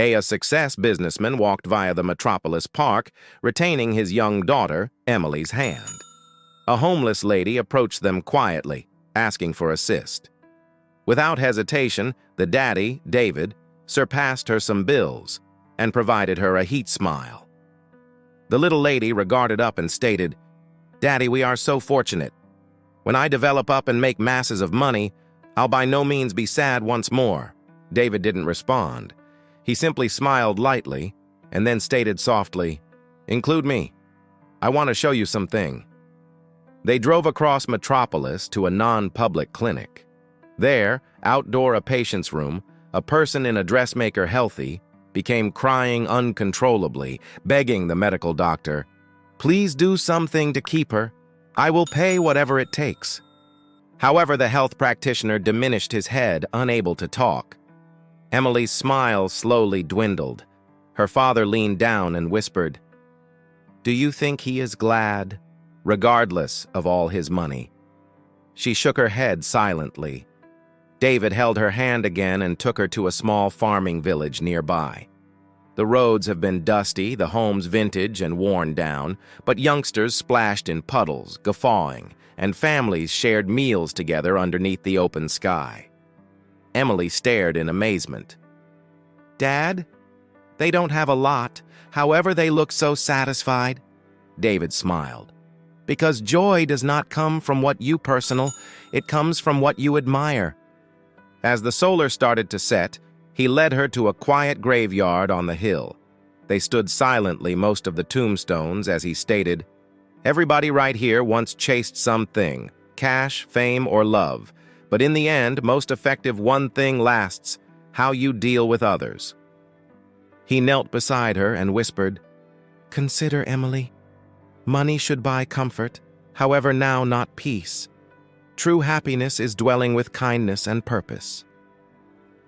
A success businessman walked via the Metropolis Park, retaining his young daughter, Emily's hand. A homeless lady approached them quietly, asking for assist. Without hesitation, the daddy, David, surpassed her some bills and provided her a heat smile. The little lady regarded up and stated, "Daddy, we are so fortunate. When I develop up and make masses of money, I'll by no means be sad once more." David didn't respond. He simply smiled lightly and then stated softly, "Include me. I want to show you something." They drove across Metropolis to a non-public clinic. There, outdoor a patient's room, a person in a dressmaker healthy became crying uncontrollably, begging the medical doctor, "Please do something to keep her. I will pay whatever it takes." However, the health practitioner diminished his head, unable to talk. Emily's smile slowly dwindled. Her father leaned down and whispered, "Do you think he is glad, regardless of all his money?" She shook her head silently. David held her hand again and took her to a small farming village nearby. The roads have been dusty, the homes vintage and worn down, but youngsters splashed in puddles, guffawing, and families shared meals together underneath the open sky. Emily stared in amazement. "Dad, they don't have a lot, however they look so satisfied." David smiled. "Because joy does not come from what you personal, it comes from what you admire." As the solar started to set, he led her to a quiet graveyard on the hill. They stood silently most of the tombstones as he stated, "Everybody right here once chased something, cash, fame, or love. But in the end, most effective one thing lasts, how you deal with others." He knelt beside her and whispered, "Consider, Emily. Money should buy comfort, however now not peace. True happiness is dwelling with kindness and purpose."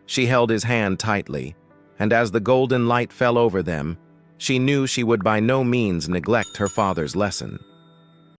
She held his hand tightly, and as the golden light fell over them, she knew she would by no means neglect her father's lesson.